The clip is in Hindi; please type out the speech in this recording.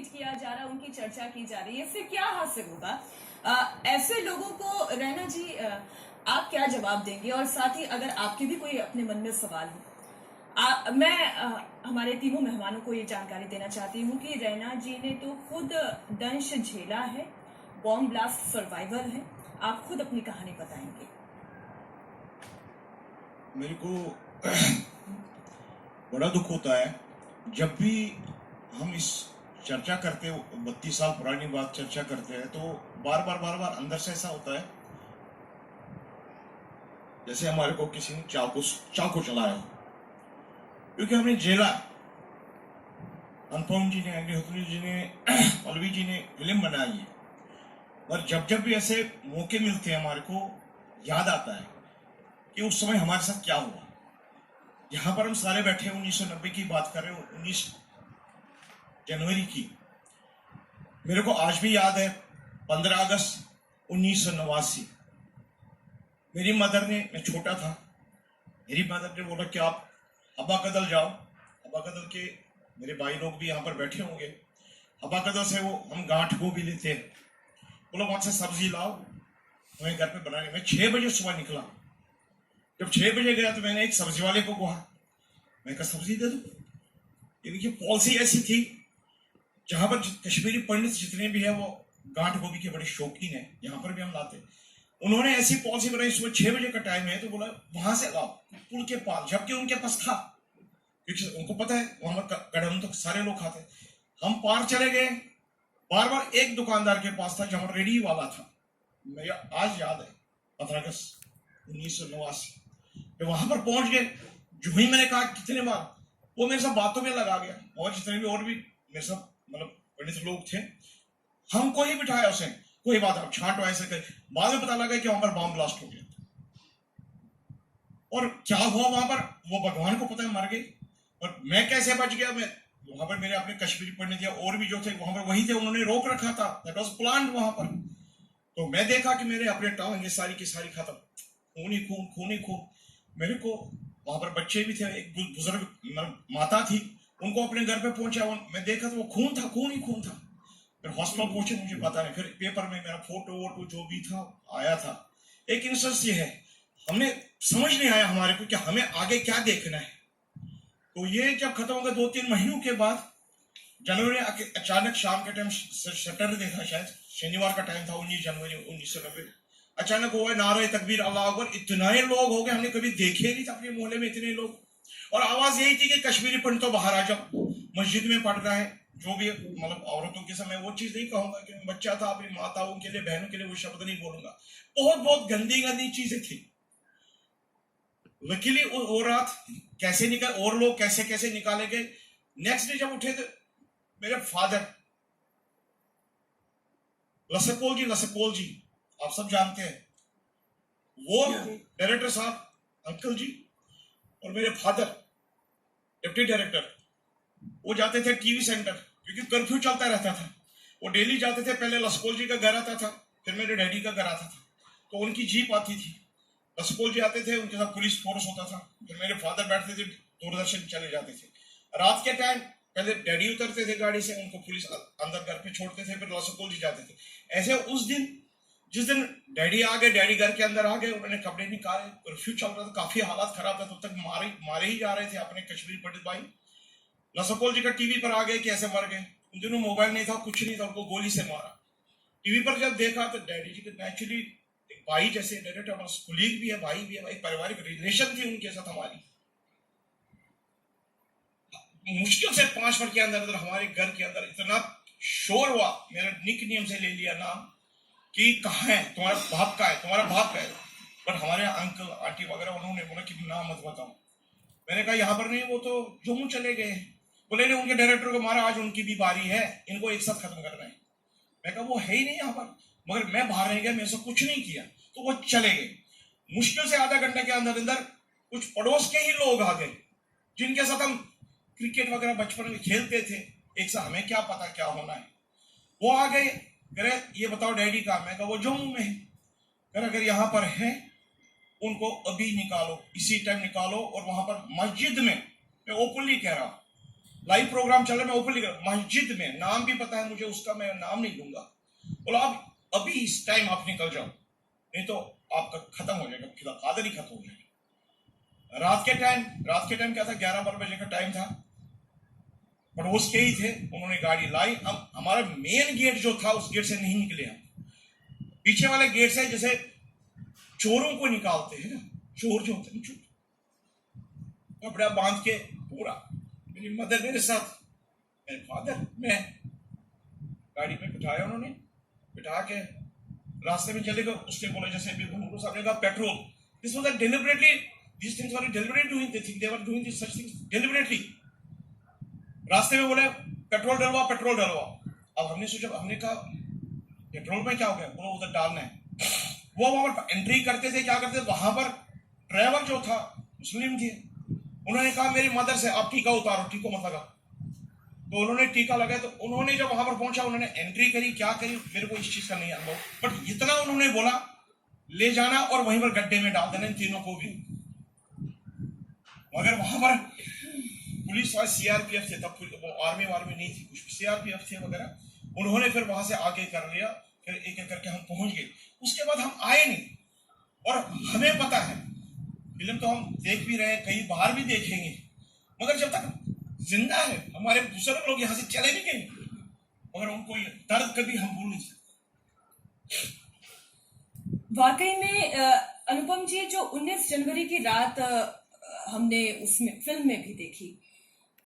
डिबेट किया जा रहा है, उनकी चर्चा की जा रही है, इससे क्या हासिल होगा? ऐसे लोगों को रैना जी आप क्या जवाब देंगे? और साथ ही अगर आपके भी कोई अपने मन में सवाल हो, हमारे तीनों मेहमानों को ये जानकारी देना चाहती हूँ कि रैना जी ने तो खुद दंश झेला है, बॉम्ब ब्लास्ट सर्वाइवर है। आप खुद अपनी कहानी बताएंगे। मेरे को बड़ा दुख होता है जब भी हम इस चर्चा करते, 32 साल पुरानी बात चर्चा करते हैं, तो बार बार अंदर से ऐसा होता है जैसे हमारे को किसी ने चाकू चलाया हो, क्योंकि हमने झेला। अनुपम जी ने, अग्निहोत्री जी ने, पल्लवी जी ने फिल्म बनाई है, और जब भी ऐसे मौके मिलते हैं हमारे को याद आता है कि उस समय हमारे साथ क्या हुआ। यहां पर हम सारे बैठे 1990 की बात कर रहे हो, 19 जनवरी की। मेरे को आज भी याद है 15 अगस्त 1989। मेरी मदर ने, मैं छोटा था, मेरी मदर ने बोला कि आप अब्बा कदल जाओ। अब्बा कदल के मेरे भाई लोग भी यहाँ पर बैठे होंगे। अब्बा कदल से वो हम गांठ गोभी लेते हैं, बोलो वहां से सब्जी लाओ हमें घर पे बनाने। मैं 6 बजे सुबह निकला। जब 6 बजे गया तो मैंने एक सब्जी वाले को कहा, मैं कहा सब्जी दे दो। ये पॉलिसी ऐसी थी, जहां पर कश्मीरी पंडित जितने भी है वो गांठ गोभी के बड़े शौकीन है, यहाँ पर भी हम लाते। उन्होंने ऐसी पॉलिसी बनाई, सुबह 6 बजे का टाइम है तो बोला वहां से लाओ पुल के पास, जबकि उनके पास था, क्योंकि उनको पता है वहां पर गड़म तो सारे लोग खाते। हम पार चले गए, बार एक दुकानदार के पास था जहां रेडी वाला था। मेरे आज याद है 15 अगस्त 1989 वहां पर पहुंच गए। जो ही मैंने कहा कितने बार, वो मेरे साथ बातों में लगा गया, और जितने भी और भी मेरे साथ मतलब पंडित लोग थे, हमको ही बिठाया उसे, कोई बात आप छांटो ऐसे कर। बाद में पता लगा कि वहां पर बॉम्ब ब्लास्ट हो गया, और क्या हुआ वहां पर वो भगवान को पता है, मर गए। और मैं कैसे बच गया, मैं वहां पर मेरे अपने कश्मीरी पंडित या और भी जो थे वहां पर वही थे, उन्होंने रोक रखा था, दैट वाज प्लान्ड वहां पर। तो मैं देखा कि मेरे अपने टांग ये सारी की सारी खत्म, खून ही खून, खून ही खून। मेरे को वहां पर बच्चे भी थे, एक बुजुर्ग माता थी, उनको अपने घर पे पहुंचा, मैं देखा तो वो खून था, खून ही खून था। फिर हॉस्पिटल पहुंचे, मुझे पता नहीं, फिर पेपर में मेरा फोटो वोटो जो भी था आया था। एक इंस्टेंस ये है, हमने समझ नहीं आया हमारे को कि हमें आगे क्या देखना है। तो ये जब खत्म होगा 2-3 महीनों के बाद, जनवरी अचानक शाम के टाइम, सैटरडे था शायद, शनिवार का टाइम था, 19 जनवरी 1990, अचानक हुआ नारे तकबीर अल्लाह अकबर। इतने लोग हो गए, हमने कभी देखे नहीं था अपने मोहल्ले में इतने लोग। और आवाज यही थी कि कश्मीरी पंडित तो बाहर आ जाओ, मस्जिद में पढ़ रहा है। जो भी मतलब औरतों के समय वो चीज नहीं कहूंगा कि बच्चा था, अपनी माताओं के लिए, बहनों के लिए वो शब्द नहीं बोलूंगा। बहुत गंदी चीजें थी। लकीली वो रात कैसे निकल, और लोग कैसे निकाले गए। नेक्स्ट डे जब उठे तो मेरे फादर लसकोल जी आप सब जानते हैं, वो डायरेक्टर साहब अंकल जी, और मेरे फादर डिप्टी डायरेक्टर, वो जाते थे टीवी सेंटर, क्योंकि कर्फ्यू चलता रहता था। वो डेली जाते थे, पहले लसकोल जी का घर आता था, फिर मेरे डैडी का घर आता था, तो उनकी जीप आती थी। लसकोल जी आते थे, उनके साथ पुलिस फोर्स होता था, फिर मेरे फादर बैठते थे, दूरदर्शन चले जाते थे। रात के टाइम पहले डैडी उतरते थे गाड़ी से, उनको पुलिस अंदर घर पे छोड़ते थे, फिर लसकोल जी जाते थे। ऐसे उस दिन, जिस दिन डैडी आ गए, डैडी घर के अंदर आ गए, उन्होंने कपड़े निकाले, कर्फ्यू चल रहा था, काफी हालात खराब था, तब तक मारे ही जा रहे थे अपने कश्मीरी पंडित भाई। लसकोल जी का टीवी पर आ गए कि ऐसे मर गए। उन दिनों मोबाइल नहीं था, कुछ नहीं था, उनको गोली से मारा। टीवी पर जब देखा तो डैडी जी के नेचुरली एक भाई जैसे डायरेक्टर, कुलीग भी है, भाई भी है, एक पारिवारिक रिलेशन थी उनके साथ हमारी। मुश्किल से 5 मिनट के अंदर हमारे घर के अंदर इतना शोर हुआ, मेरा निक नेम से ले लिया नाम कि कहाँ है तुम्हारा बाप का है, तुम्हारा बाप का है। बट हमारे अंकल आंटी वगैरह उन्होंने बोला कि नाम मत बताओ। मैंने कहा यहाँ पर नहीं, वो तो जम्मू चले गए। बोले नहीं, उनके डायरेक्टर को मारा, आज उनकी भी बारी है, इनको एक साथ खत्म करना है। मैं कहा वो है ही नहीं यहाँ पर, मगर मैं बाहर नहीं गया, मेरे से कुछ नहीं किया, तो वो चले गए। मुश्किल से आधा घंटे के अंदर कुछ पड़ोस के ही लोग आ गए, जिनके साथ हम क्रिकेट वगैरह बचपन में खेलते थे एक साथ, हमें क्या पता क्या होना है। वो आ गए, कह रहे ये बताओ डैडी का। मैं कहा वो जम्मू में है। कह रहे अगर यहाँ पर है, उनको अभी निकालो, इसी टाइम निकालो, और वहां पर मस्जिद में, मैं ओपनली कह रहा हूं, लाइव प्रोग्राम चल रहा है, मैं ओपनली मस्जिद में, नाम भी पता है मुझे उसका, मैं नाम नहीं लूंगा, बोला आप अभी इस टाइम आप निकल जाओ, नहीं तो आपका खत्म हो जाएगा, फिर कादर ही खत्म हो जाएगा। रात के टाइम क्या था, 11-12 बजे का टाइम था, पड़ोस के ही थे, उन्होंने गाड़ी लाई। अब हमारा मेन गेट जो था उस गेट से नहीं निकले हम, पीछे वाले गेट से, जैसे चोरों को निकालते हैं ना, चोर जो होते हैं चोर, कपड़ा बांध के पूरा, मेरी मदर मेरे साथ, मेरे फादर, मैं, गाड़ी में बिठाया उन्होंने, बिठा के रास्ते में चले गए। उसने बोला, जैसे भी भूमरू साहब ने कहा, petrol, this was deliberately, this things were deliberately doing, they think they were doing this such things deliberately. रास्ते में बोले पेट्रोल डलवा, पेट्रोल डलवा। अब हमने सोचा, हमने कहा पेट्रोल में क्या हो गया, बोलो उधर डालना है। वो वहां पर एंट्री करते थे, क्या करते थे, वहां पर ड्राइवर जो था मुस्लिम थे, उन्होंने कहा मेरी मदर से आप टीका उतारो, टीको मत लगा। तो उन्होंने टीका लगाया, तो उन्होंने जब वहां पर पहुंचा, उन्होंने एंट्री करी, क्या करी मेरे को इस चीज का नहीं अनुभव, बट इतना उन्होंने बोला ले जाना और वहीं पर गड्ढे में डाल देना इन तीनों को भी। मगर वहां पर पुलिस वाले सीआरपीएफ थे, तब वो आर्मी नहीं थी, कुछ सीआरपीएफ थे वगैरह, उन्होंने फिर वहां से आगे कर लिया, फिर एक एक करके हम पहुंच गए। उसके बाद हम आए नहीं, और हमें पता है फिल्म तो हम देख भी रहे हैं, कहीं बाहर भी देखेंगे, मगर जब तक जिंदा है, हमारे बुजुर्ग लोग यहाँ से चले भी गए, मगर उनको ये दर्द कभी हम भूल नहीं सकते। वाकई में अनुपम जी, जो 19 जनवरी की रात हमने उसमें फिल्म में भी देखी,